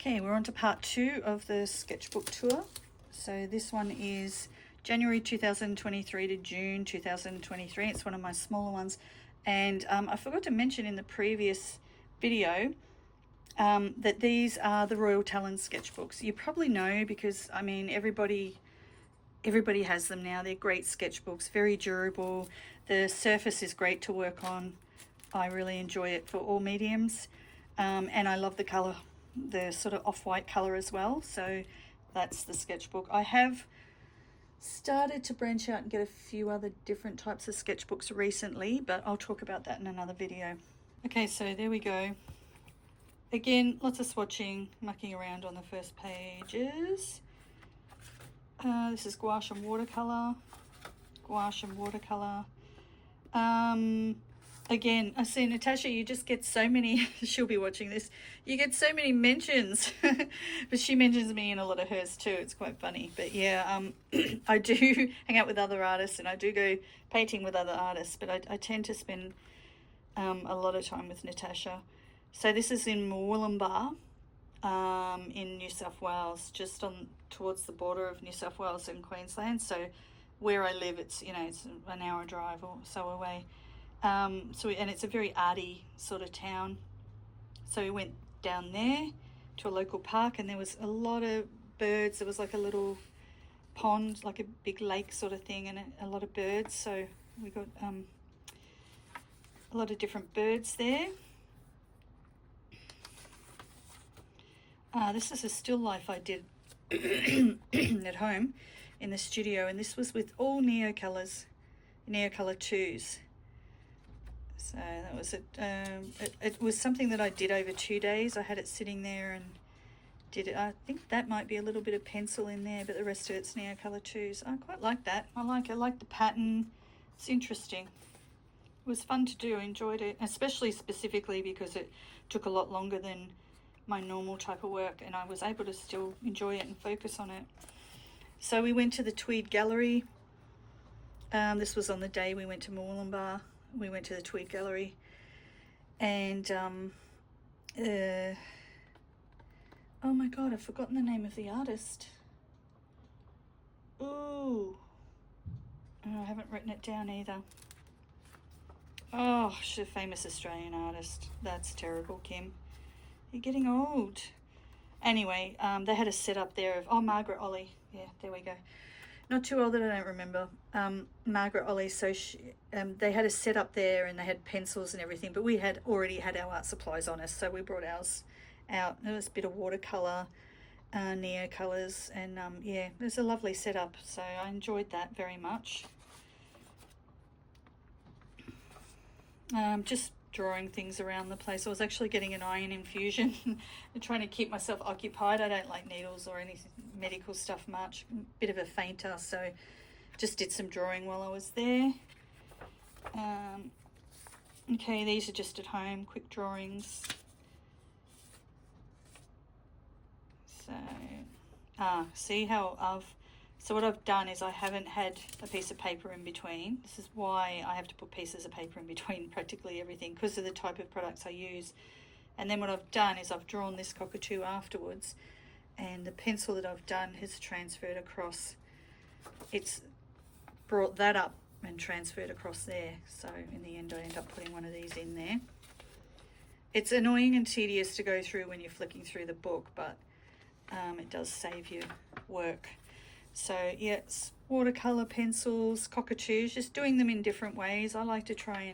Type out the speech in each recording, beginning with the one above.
Okay, we're on to part 2 of the sketchbook tour. So this one is January 2023 to June 2023. It's one of my smaller ones. And I forgot to mention in the previous video that these are the Royal Talens sketchbooks. You probably know because, I mean, everybody has them now. They're great sketchbooks, very durable. The surface is great to work on. I really enjoy it for all mediums. And I love the colour, the sort of off-white colour as well. So that's the sketchbook. I have started to branch out and get a few other different types of sketchbooks recently, but I'll talk about that in another video. Okay, so there we go. Again, lots of swatching, mucking around on the first pages. This is gouache and watercolour. Gouache and watercolour. Again, I see Natasha, you just get so many, she'll be watching this, you get so many mentions, but she mentions me in a lot of hers too. It's quite funny. But yeah, I do hang out with other artists and I do go painting with other artists, but I tend to spend a lot of time with Natasha. So this is in Moolumbar, in New South Wales, just on towards the border of New South Wales and Queensland. So where I live, it's, you know, it's an hour drive or so away. And it's a very arty sort of town. So we went down there to a local park and there was a lot of birds. There was like a little pond, like a big lake sort of thing, and a lot of birds. So we got a lot of different birds there. This is a still life I did at home in the studio, and this was with all Neocolor 2s. So that was it. It was something that I did over 2 days. I had it sitting there and did it. I think that might be a little bit of pencil in there, but the rest of it's Neocolor 2s. I quite like that. I like the pattern. It's interesting. It was fun to do. I enjoyed it, especially specifically because it took a lot longer than my normal type of work, and I was able to still enjoy it and focus on it. So we went to the Tweed Gallery. This was on the day we went to Moolumbar. We went to the Tweed Gallery, and oh my god, I've forgotten the name of the artist. Ooh, I haven't written it down either. Oh, she's a famous Australian artist. That's terrible, Kim. You're getting old. Anyway, they had a setup there of, Margaret Olley. Yeah, there we go. Not too old that I don't remember. Margaret Olley, so they had a setup there and they had pencils and everything, but we had already had our art supplies on us, so we brought ours out. There was a bit of watercolour, Neocolors, and yeah, it was a lovely setup, so I enjoyed that very much. Just drawing things around the place. I was actually getting an iron infusion and trying to keep myself occupied. I don't like needles or any medical stuff much. Bit of a fainter, so just did some drawing while I was there. Okay, these are just at home, quick drawings. So, see how so what I've done is I haven't had a piece of paper in between. This is why I have to put pieces of paper in between practically everything, because of the type of products I use. And then what I've done is I've drawn this cockatoo afterwards, and the pencil that I've done has transferred across. It's brought that up and transferred across there. So in the end I end up putting one of these in there. It's annoying and tedious to go through when you're flicking through the book, but it does save you work. So yeah, it's watercolour pencils, cockatoos, just doing them in different ways. I like to try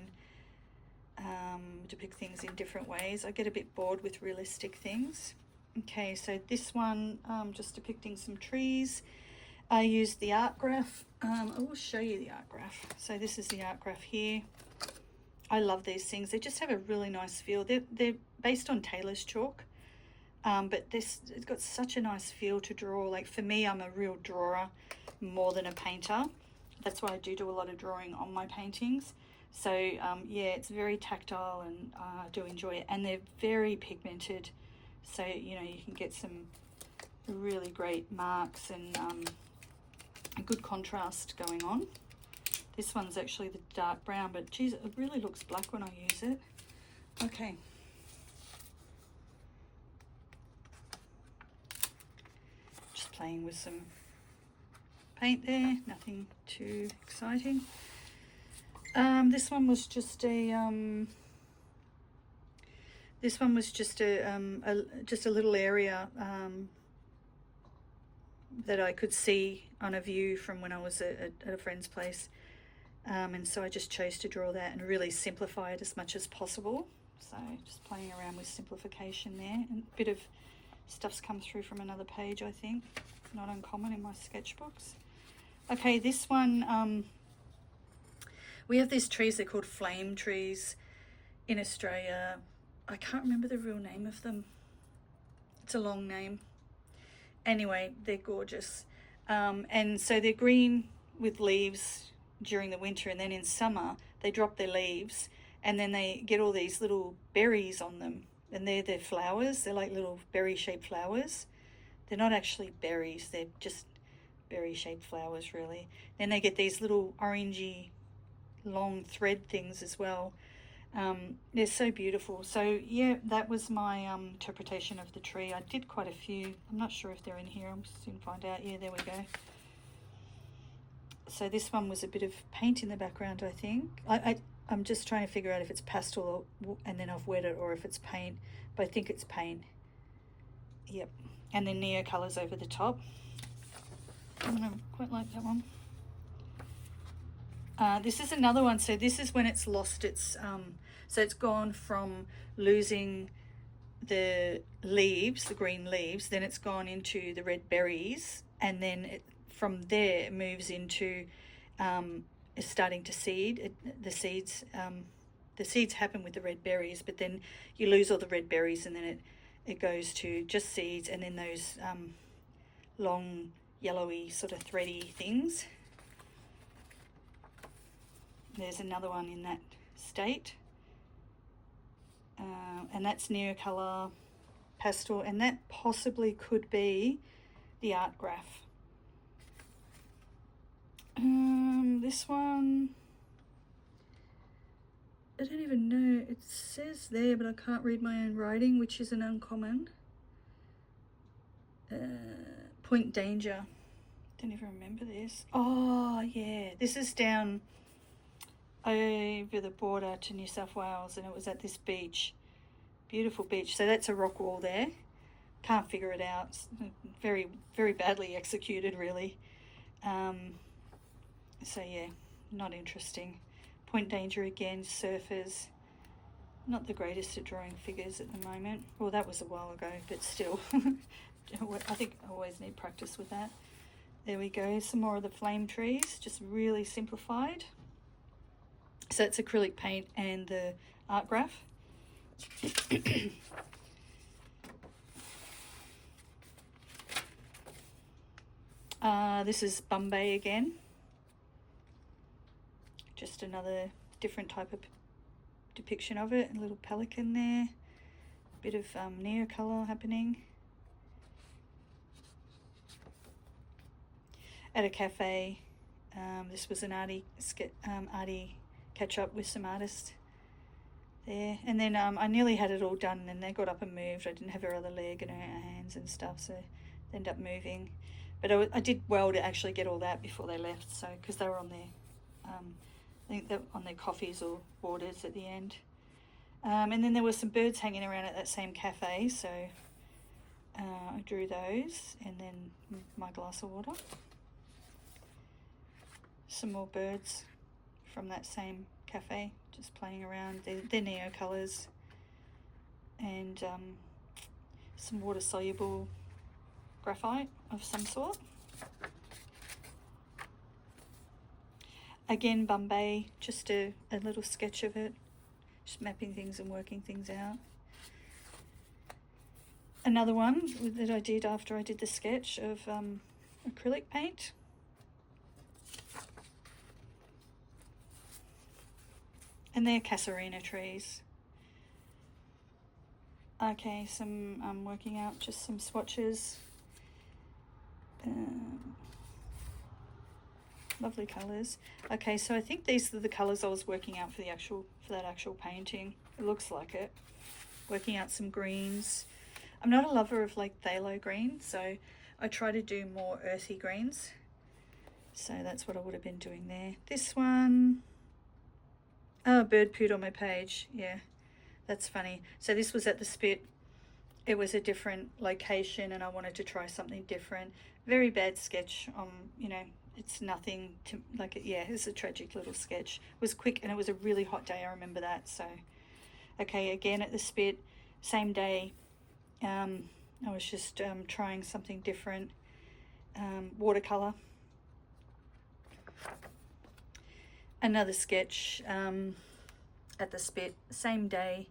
and depict things in different ways. I get a bit bored with realistic things. Okay, so this one, just depicting some trees. I used the art graph. I will show you the art graph. So this is the art graph here. I love these things. They just have a really nice feel. They're based on Taylor's chalk. But it's got such a nice feel to draw. Like for me, I'm a real drawer more than a painter. That's why I do a lot of drawing on my paintings. So yeah, it's very tactile and I do enjoy it. And they're very pigmented. So, you know, you can get some really great marks and a good contrast going on. This one's actually the dark brown, but geez, it really looks black when I use it. Okay. playing with some paint there, nothing too exciting. This one was just a just a little area that I could see on a view from when I was at a friend's place, and so I just chose to draw that and really simplify it as much as possible. So just playing around with simplification there, and a bit of stuff's come through from another page, I think, not uncommon in my sketchbooks. Okay, this one, we have these trees, they're called flame trees in Australia. I can't remember the real name of them. It's a long name. Anyway, they're gorgeous. And so they're green with leaves during the winter, and then in summer they drop their leaves and then they get all these little berries on them, and they're their flowers. They're like little berry-shaped flowers. They're not actually berries, they're just berry-shaped flowers, really. Then they get these little orangey long thread things as well. They're so beautiful. So yeah, that was my interpretation of the tree. I did quite a few. I'm not sure if they're in here. I'll soon find out. Yeah, there we go. So this one was a bit of paint in the background, I think. I'm just trying to figure out if it's pastel and then I've wet it, or if it's paint, but I think it's paint. Yep. And then Neo colours over the top. I don't quite like that one. This is another one. So this is when it's lost its, so it's gone from losing the leaves, the green leaves, then it's gone into the red berries, and then from there it moves into, it's starting to seed. The seeds happen with the red berries, but then you lose all the red berries, and then it goes to just seeds, and then those long yellowy sort of thready things. There's another one in that state, and that's Neocolor Pastel, and that possibly could be the art graph. This one, I don't even know, it says there, but I can't read my own writing, which is an uncommon. Point Danger, don't even remember this. Oh yeah, this is down over the border to New South Wales, and it was at this beach, beautiful beach. So that's a rock wall there. Can't figure it out. It's very, very badly executed, really. So yeah, not interesting. Point Danger again, surfers. Not the greatest at drawing figures at the moment. Well, that was a while ago, but still. I think I always need practice with that. There we go, some more of the flame trees, just really simplified. So it's acrylic paint and the art graph. This is Bombay again. Just another different type of depiction of it. A little pelican there. A bit of Neocolor happening. At a cafe. This was an arty catch up with some artists there, and then I nearly had it all done, and then they got up and moved. I didn't have her other leg and her hands and stuff, so they ended up moving. But I did well to actually get all that before they left, so because they were on their I think they're on their coffees or waters at the end. And then there were some birds hanging around at that same cafe, so I drew those, and then my glass of water. Some more birds from that same cafe, just playing around. They're Neo colours, and some water soluble graphite of some sort. Again, Bombay, just a little sketch of it, just mapping things and working things out. Another one that I did after I did the sketch of acrylic paint. And they're Casuarina trees. Okay, I'm working out just some swatches. Lovely colours. Okay, so I think these are the colours I was working out for that actual painting. It looks like it. Working out some greens. I'm not a lover of like phthalo green, so I try to do more earthy greens. So that's what I would have been doing there. This one, oh, bird pooed on my page. Yeah, that's funny. So this was at the Spit. It was a different location and I wanted to try something different. Very bad sketch. You know, it's nothing to, like, yeah, it's a tragic little sketch. It was quick and it was a really hot day, I remember that. So, okay, again at the Spit, same day. I was just trying something different. Watercolor. Another sketch at the Spit, same day.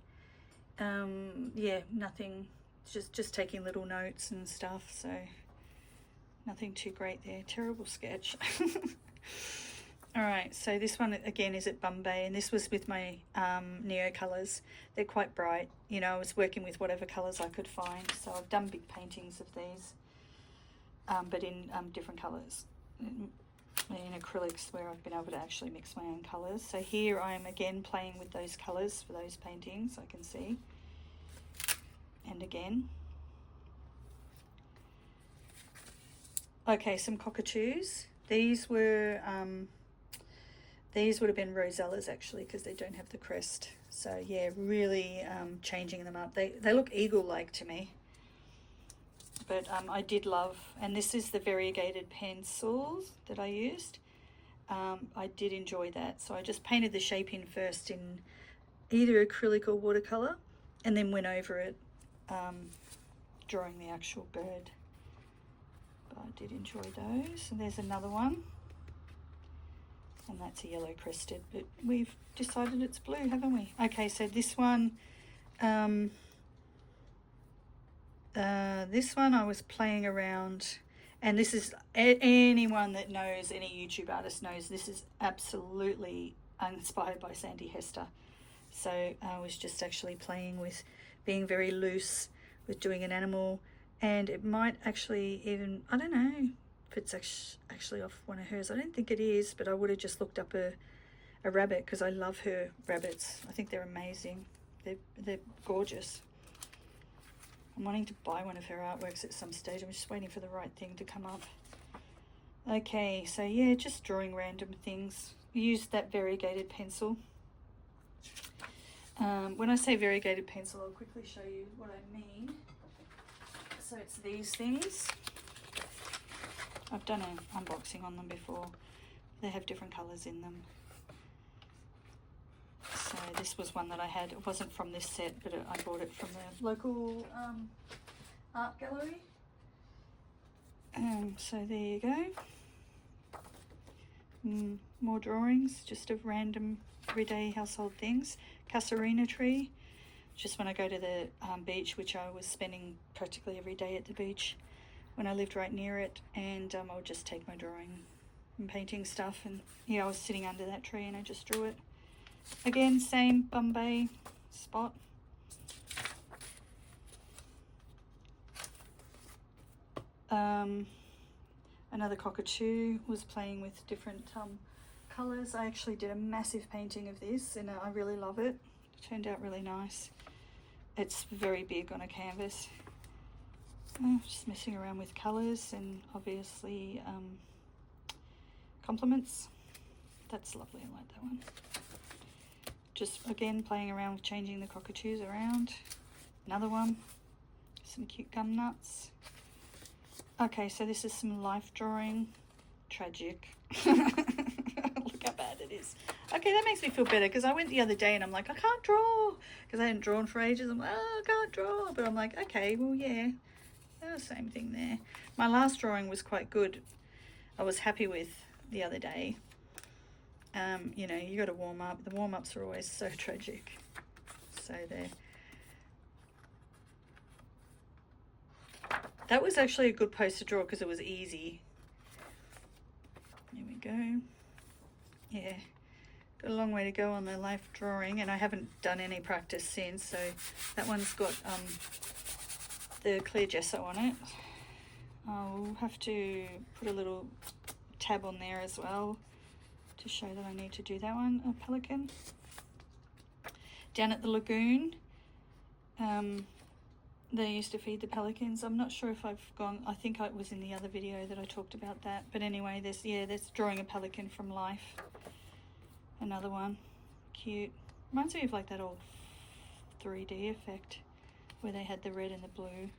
Yeah, nothing, just taking little notes and stuff, so nothing too great there. Terrible sketch. All right, so this one again is at Bombay, and this was with my Neo colours. They're quite bright. You know, I was working with whatever colours I could find. So I've done big paintings of these, but in different colours. In acrylics where I've been able to actually mix my own colours. So here I am again playing with those colours for those paintings, I can see. And again. Okay, some cockatoos. These were, these would have been rosellas actually because they don't have the crest. So yeah, really changing them up. They look eagle-like to me. But I did love, and this is the variegated pencils that I used. I did enjoy that. So I just painted the shape in first in either acrylic or watercolor and then went over it drawing the actual bird. But I did enjoy those. And there's another one. And that's a yellow crested, but we've decided it's blue, haven't we? Okay, so this one, this one I was playing around, and this is, anyone that knows, any YouTube artist knows, this is absolutely inspired by Sandy Hester. So I was just actually playing with being very loose with doing an animal, and it might actually even, I don't know if it's actually off one of hers. I don't think it is, but I would have just looked up a rabbit because I love her rabbits. I think they're amazing. They're gorgeous. I'm wanting to buy one of her artworks at some stage. I'm just waiting for the right thing to come up. Okay, so yeah, just drawing random things. Use that variegated pencil. When I say variegated pencil, I'll quickly show you what I mean. So it's these things. I've done an unboxing on them before. They have different colours in them. So this was one that I had. It wasn't from this set, but I bought it from the local art gallery. So there you go. More drawings, just of random everyday household things. Casuarina tree, just when I go to the beach, which I was spending practically every day at the beach when I lived right near it, and I would just take my drawing and painting stuff, and yeah, I was sitting under that tree and I just drew it. Again, same Bombay spot. Another cockatoo, was playing with different colours. I actually did a massive painting of this and I really love it. It turned out really nice. It's very big on a canvas. Just messing around with colours and obviously compliments. That's lovely, I like that one. Just again playing around with changing the cockatoos around. Another one, some cute gum nuts. Okay, so this is some life drawing. Tragic. Look how bad it is. Okay, that makes me feel better because I went the other day and I'm like, I can't draw because I hadn't drawn for ages. I'm like, oh, I can't draw. But I'm like, okay, well, yeah, same thing there. My last drawing was quite good. I was happy with the other day. You know, you got to warm up. The warm-ups are always so tragic. So there. That was actually a good pose to draw because it was easy. There we go. Yeah, got a long way to go on the life drawing, and I haven't done any practice since. So that one's got the clear gesso on it. I'll have to put a little tab on there as well to show that I need to do that one. A pelican. Down at the lagoon, they used to feed the pelicans. I'm not sure if I've gone, I think it was in the other video that I talked about that. But anyway, there's drawing a pelican from life. Another one, cute. Reminds me of like that old 3D effect where they had the red and the blue.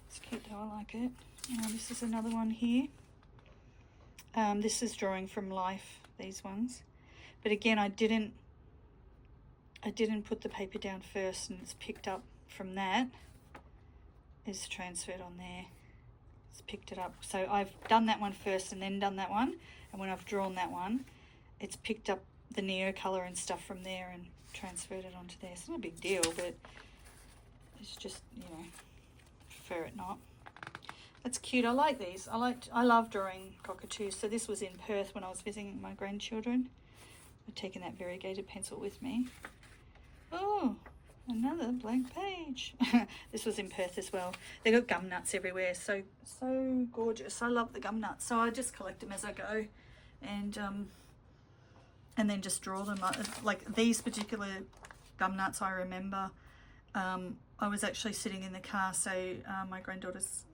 It's cute though, I like it. This is another one here. This is drawing from life, these ones. But again, I didn't put the paper down first, and it's picked up from that. It's transferred on there. It's picked it up. So I've done that one first and then done that one. And when I've drawn that one, it's picked up the Neo colour and stuff from there and transferred it onto there. It's not a big deal, but it's just, you know, prefer it not. That's cute. I like these. I love drawing cockatoos. So this was in Perth when I was visiting my grandchildren. I've taken that variegated pencil with me. Oh, another blank page. This was in Perth as well. They got gum nuts everywhere. So gorgeous. I love the gum nuts. So I just collect them as I go, and then just draw them. Like these particular gum nuts, I remember. I was actually sitting in the car. So my granddaughter's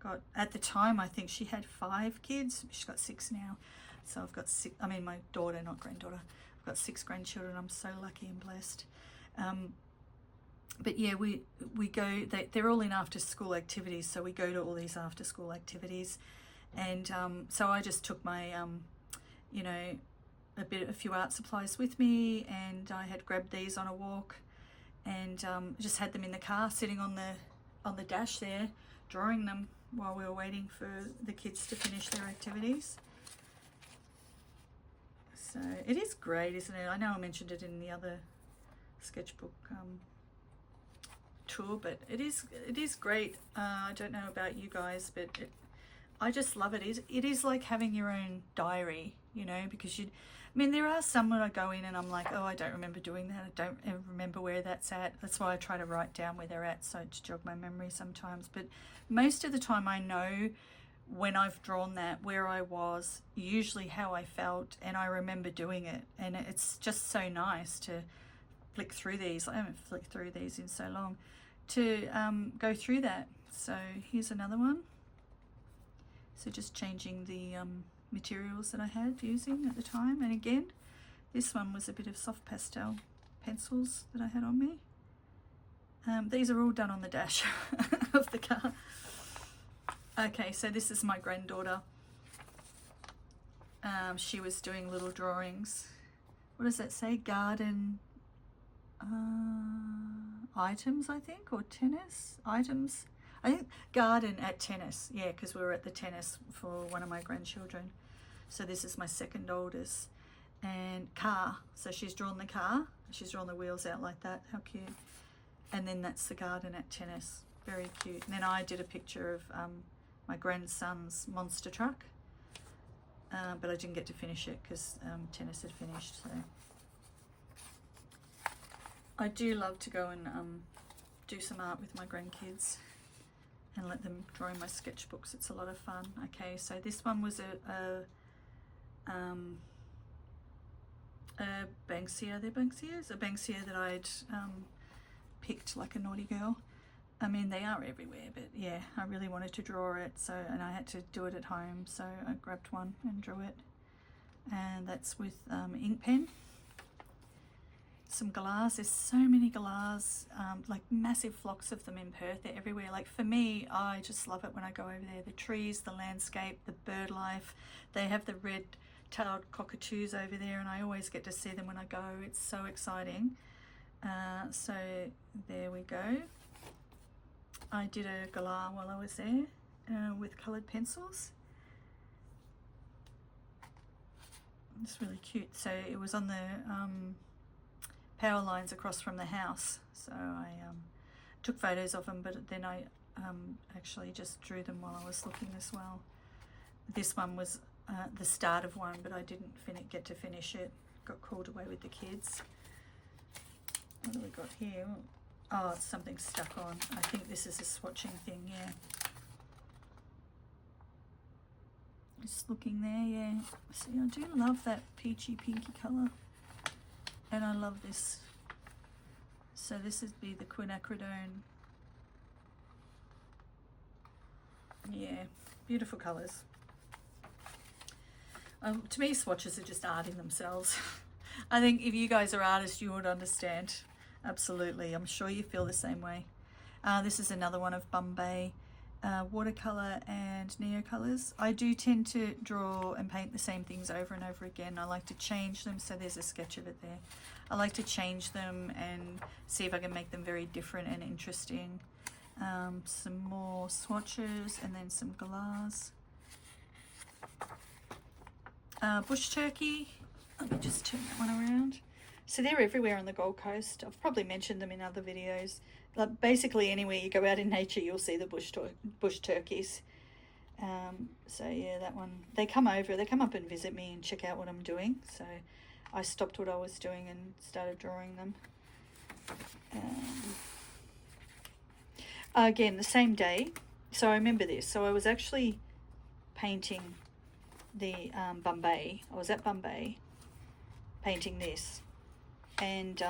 got, at the time, I think she had 5 kids. She's got 6 now. So I've got 6. I mean, my daughter, not granddaughter. I've got 6 grandchildren. I'm so lucky and blessed. But yeah, we go, they're all in after school activities, so we go to all these after school activities. And so I just took my you know, a few art supplies with me, and I had grabbed these on a walk, and just had them in the car sitting on the dash there, drawing them while we were waiting for the kids to finish their activities. So it is great, isn't it? I know I mentioned it in the other sketchbook tour, but it is great. I don't know about you guys, but I just love it. It is like having your own diary, you know, because I mean, there are some when I go in and I'm like, oh, I don't remember doing that. I don't ever remember where that's at. That's why I try to write down where they're at, so to jog my memory sometimes. But most of the time I know when I've drawn that, where I was, usually how I felt, and I remember doing it. And it's just so nice to flick through these. I haven't flicked through these in so long, to go through that. So here's another one. So just changing the materials that I had using at the time. And again, this one was a bit of soft pastel pencils that I had on me. These are all done on the dash of the car. Okay, so this is my granddaughter. She was doing little drawings. What does that say? Garden items, I think, or tennis items. I think garden at tennis. Yeah, because we were at the tennis for one of my grandchildren. So this is my second oldest. And car. So she's drawn the car. She's drawn the wheels out like that. How cute. And then that's the garden at tennis. Very cute. And then I did a picture of my grandson's monster truck. But I didn't get to finish it because tennis had finished. So I do love to go and do some art with my grandkids and let them draw in my sketchbooks. It's a lot of fun. Okay, so this one was a Banksia. They're Banksias? A Banksia that I'd picked like a naughty girl. I mean, they are everywhere, but yeah, I really wanted to draw it, so, and I had to do it at home, so I grabbed one and drew it. And that's with ink pen. Some galahs. There's so many galahs, like massive flocks of them in Perth. They're everywhere. Like for me, I just love it when I go over there. The trees, the landscape, the bird life. They have the red-tailed cockatoos over there, and I always get to see them when I go. It's so exciting. So there we go. I did a galah while I was there with coloured pencils. It's really cute. So it was on the power lines across from the house. So I took photos of them, but then I actually just drew them while I was looking as well. This one was the start of one, but I didn't get to finish it. Got called away with the kids. What do we got here? Oh, it's something stuck on. I think this is a swatching thing, yeah. Just looking there, yeah. See, I do love that peachy pinky colour. And I love this. So this would be the quinacridone Yeah, beautiful colours. To me, swatches are just art in themselves. I think if you guys are artists, you would understand. Absolutely. I'm sure you feel the same way. This is another one of Bombay watercolour and Neocolors. I do tend to draw and paint the same things over and over again. I like to change them, so there's a sketch of it there. I like to change them and see if I can make them very different and interesting. Some more swatches and then some glass. Bush turkey. Let me just turn that one around. So they're everywhere on the Gold Coast. I've probably mentioned them in other videos. Like basically anywhere you go out in nature, you'll see the bush turkeys. So yeah, that one. They come up and visit me and check out what I'm doing. So I stopped what I was doing and started drawing them. Again, the same day. So I remember this. So I was actually painting the Bombay. I was at Bombay painting this. And,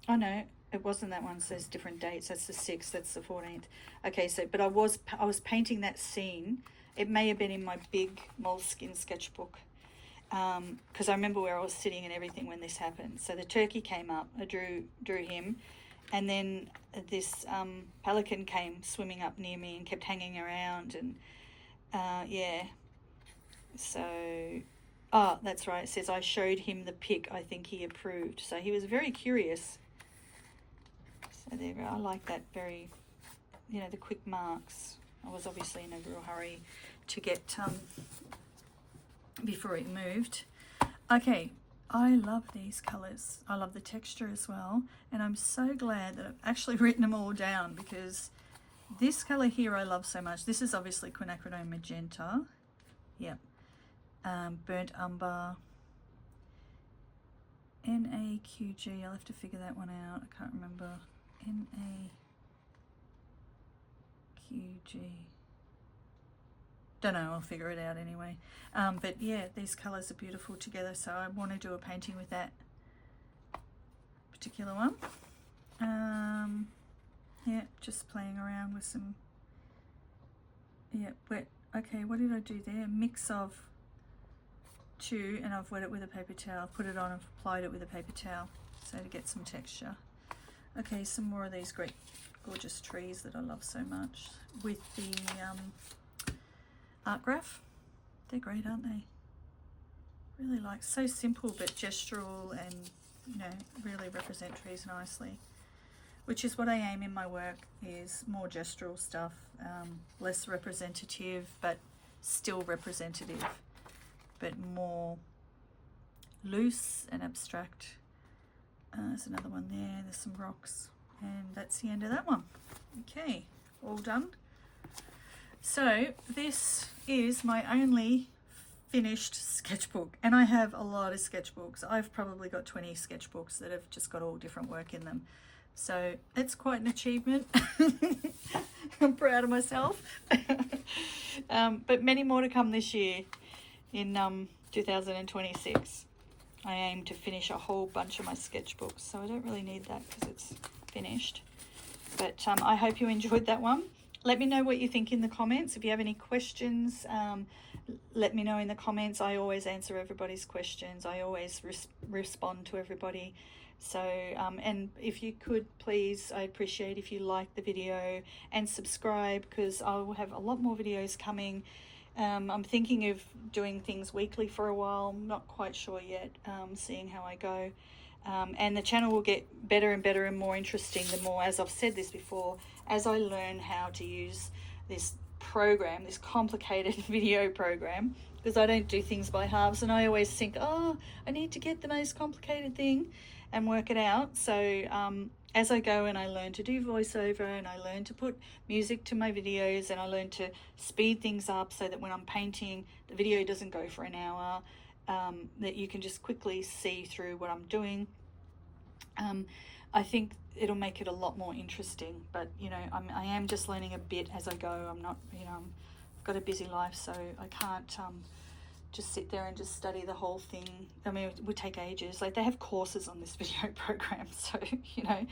oh no, it wasn't that one. So there's different dates. That's the 6th, that's the 14th. Okay, so, but I was painting that scene. It may have been in my big moleskin sketchbook. Because I remember where I was sitting and everything when this happened. So the turkey came up, I drew him. And then this pelican came swimming up near me and kept hanging around. And, yeah. So... oh, that's right. It says I showed him the pic. I think he approved. So he was very curious. So there you go. I like that very, you know, the quick marks. I was obviously in a real hurry to get before it moved. Okay, I love these colours. I love the texture as well. And I'm so glad that I've actually written them all down because this colour here I love so much. This is obviously quinacridone magenta. Yep. Burnt umber, NAQG, I'll have to figure that one out, I can't remember, NAQG, don't know, I'll figure it out anyway. But yeah, these colours are beautiful together, so I want to do a painting with that particular one. Yeah, just playing around with some, yeah, wet, okay, what did I do there? Mix of two, and I've wet it with a paper towel, put it on and applied it with a paper towel so to get some texture. Okay, some more of these great gorgeous trees that I love so much with the art graph. They're great, aren't they? Really like, so simple but gestural and, you know, really represent trees nicely, which is what I aim in my work, is more gestural stuff, less representative but still representative, but more loose and abstract. There's another one there, there's some rocks, and that's the end of that one. Okay, all done. So this is my only finished sketchbook, and I have a lot of sketchbooks. I've probably got 20 sketchbooks that have just got all different work in them. So it's quite an achievement. I'm proud of myself. But many more to come this year. In 2026, I aim to finish a whole bunch of my sketchbooks, so I don't really need that because it's finished. But I hope you enjoyed that one. Let me know what you think in the comments. If you have any questions, let me know in the comments. I always answer everybody's questions. I always respond to everybody. So, and if you could please, I appreciate if you like the video and subscribe, because I will have a lot more videos coming. I'm thinking of doing things weekly for a while. I'm not quite sure yet, seeing how I go. And the channel will get better and better and more interesting the more, as I've said this before, as I learn how to use this program, this complicated video program, because I don't do things by halves, and I always think, oh, I need to get the most complicated thing and work it out. So as I go and I learn to do voiceover, and I learn to put music to my videos, and I learn to speed things up so that when I'm painting, the video doesn't go for an hour, that you can just quickly see through what I'm doing. I think it'll make it a lot more interesting, but you know, I am just learning a bit as I go. I'm not, you know, I've got a busy life, so I can't just sit there and just study the whole thing. I mean, it would take ages. Like, they have courses on this video program, so you know,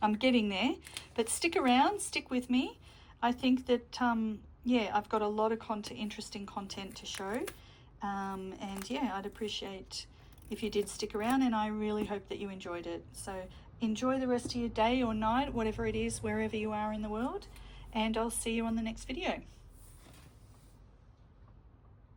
I'm getting there. But stick around, stick with me. I think that, yeah, I've got a lot of interesting content to show. And yeah, I'd appreciate if you did stick around, and I really hope that you enjoyed it. So enjoy the rest of your day or night, whatever it is, wherever you are in the world, and I'll see you on the next video.